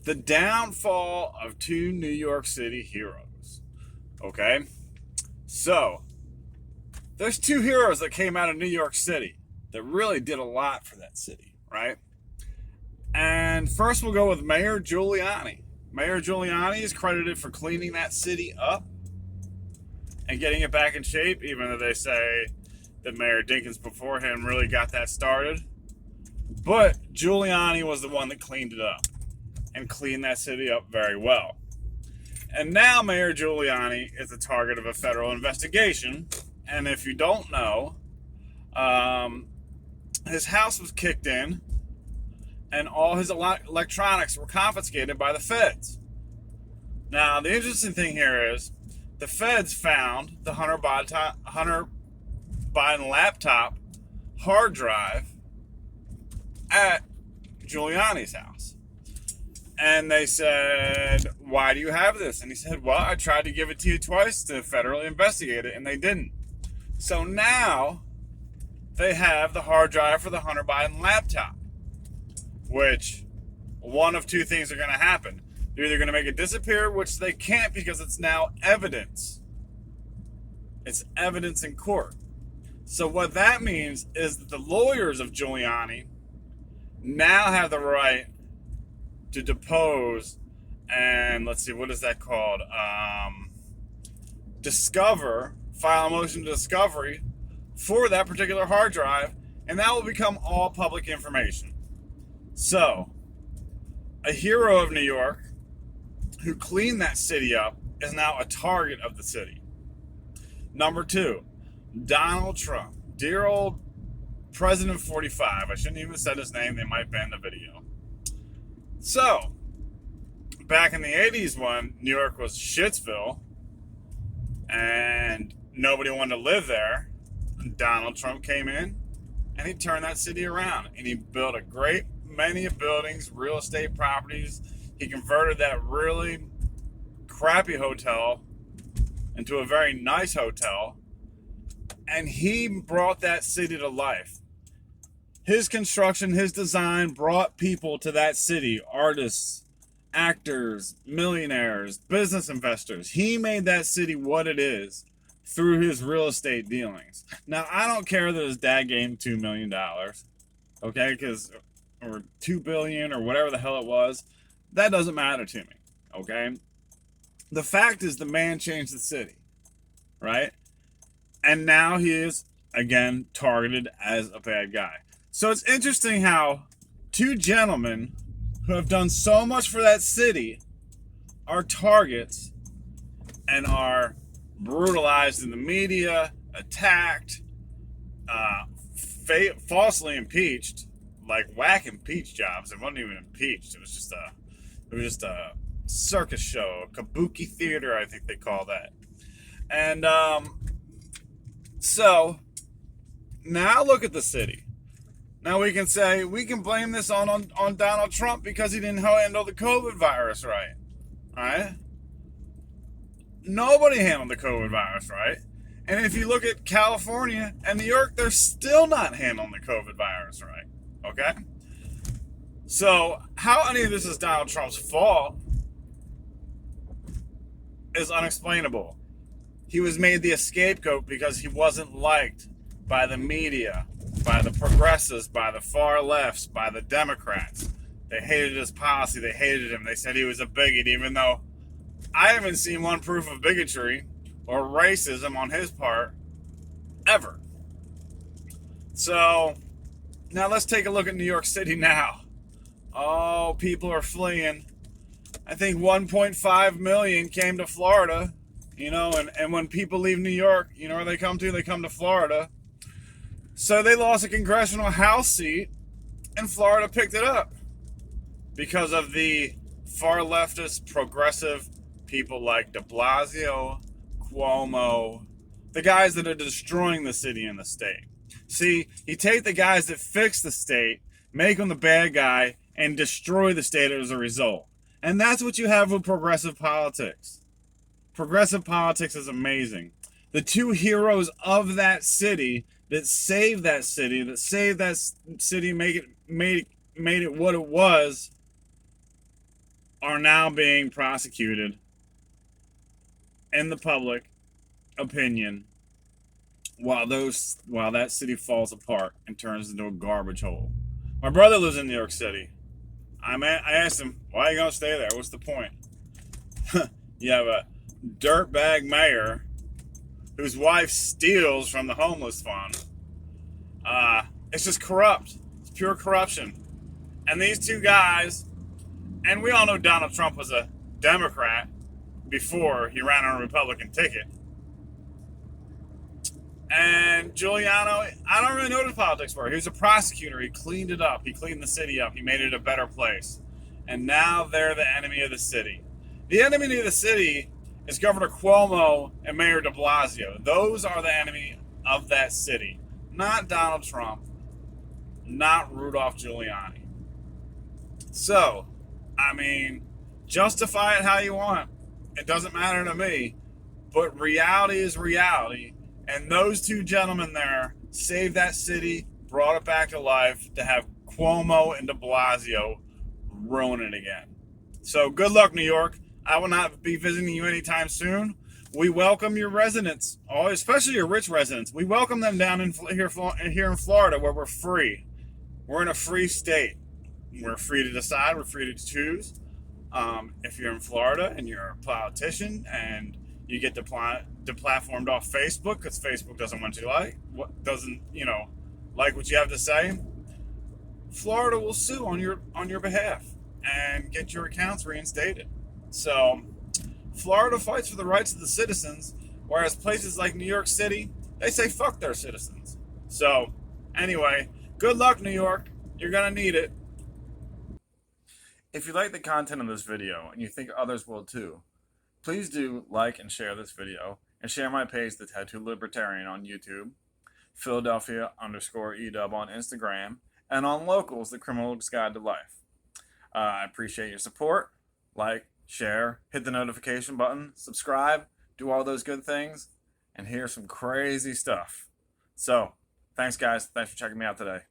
The downfall of two New York City heroes. Okay? So, there's two heroes that came out of New York City that really did a lot for that city, right? And first we'll go with Mayor Giuliani. Mayor Giuliani is credited for cleaning that city up and getting it back in shape, even though they say that Mayor Dinkins before him really got that started. But Giuliani was the one that cleaned it up and cleaned that city up very well. And now Mayor Giuliani is the target of a federal investigation. And if you don't know, his house was kicked in and all his electronics were confiscated by the feds. Now, the interesting thing here is the feds found the Hunter Biden laptop hard drive at Giuliani's house. And they said, why do you have this? And he said, well, I tried to give it to you twice to federally investigate it, and they didn't. So now they have the hard drive for the Hunter Biden laptop, which one of two things are going to happen. They're either going to make it disappear, which they can't because it's now evidence. It's evidence in court. So what that means is that the lawyers of Giuliani now have the right to depose and, let's see, what is that called? File a motion to discovery for that particular hard drive, and that will become all public information. So, a hero of New York who cleaned that city up is now a target of the city. Number two, Donald Trump. Dear old President 45. I shouldn't even have said his name. They might ban the video. So, back in the 80s when New York was Shitsville and nobody wanted to live there, Donald Trump came in and he turned that city around. And he built a great many buildings, real estate properties. He converted that really crappy hotel into a very nice hotel. And he brought that city to life. His construction, his design brought people to that city. Artists, actors, millionaires, business investors. He made that city what it is through his real estate dealings. Now, I don't care that his dad gave him $2 million. Okay? Or $2 billion or whatever the hell it was. That doesn't matter to me. Okay? The fact is the man changed the city. Right? And now he is, again, targeted as a bad guy. So it's interesting how two gentlemen who have done so much for that city are targets and are brutalized in the media, attacked, falsely impeached, like whack impeach jobs. It wasn't even impeached. It was just a circus show, a kabuki theater, I think they call that. And so now look at the city. Now we can blame this on Donald Trump because he didn't handle the COVID virus right. Right? Nobody handled the COVID virus right. And if you look at California and New York, they're still not handling the COVID virus right. Okay? So how any of this is Donald Trump's fault is unexplainable. He was made the scapegoat because he wasn't liked by the media, by the progressives, by the far lefts, by the Democrats. They hated his policy. They hated him. They said he was a bigot, even though I haven't seen one proof of bigotry or racism on his part ever. So now let's take a look at New York City now. Oh, people are fleeing. I think 1.5 million came to Florida, and when people leave New York, you know where they come to? They come to Florida. So they lost a congressional House seat, and Florida picked it up because of the far leftist, progressive people like de Blasio, Cuomo, the guys that are destroying the city and the state. See, you take the guys that fix the state, make them the bad guy, and destroy the state as a result. And that's what you have with progressive politics. Progressive politics is amazing. The two heroes of that city that saved that city, made it what it was, are now being prosecuted in the public opinion while that city falls apart and turns into a garbage hole. My brother lives in New York City. I asked him, why are you going to stay there? What's the point? You have a dirtbag mayor whose wife steals from the homeless fund. It's just corrupt. It's pure corruption. And these two guys, and we all know Donald Trump was a Democrat before he ran on a Republican ticket. And Giuliano, I don't really know what his politics were. He was a prosecutor. He cleaned it up. He cleaned the city up. He made it a better place. And now they're the enemy of the city. The enemy of the city is Governor Cuomo and Mayor de Blasio. Those are the enemy of that city. Not Donald Trump. Not Rudolph Giuliani. So, I mean, justify it how you want. It doesn't matter to me. But reality is reality. And those two gentlemen there saved that city, brought it back to life, to have Cuomo and de Blasio ruin it again. So good luck, New York. I will not be visiting you anytime soon. We welcome your residents, especially your rich residents. We welcome them down here in Florida, where we're free. We're in a free state. We're free to decide. We're free to choose. If you're in Florida and you're a politician and you get deplatformed off Facebook because Facebook doesn't want you like what you have to say, Florida will sue on your behalf and get your accounts reinstated. So Florida fights for the rights of the citizens, whereas places like New York City, they say fuck their citizens. So anyway, good luck, New York. You're gonna need it. If you like the content of this video and you think others will too, please do like and share this video, and share my page, The Tattoo Libertarian, on YouTube, Philadelphia_EW on Instagram, and on Locals, The Criminal's Guide to Life. I appreciate your support. Like, share, hit the notification button, subscribe, do all those good things, and hear some crazy stuff. So, thanks guys. Thanks for checking me out today.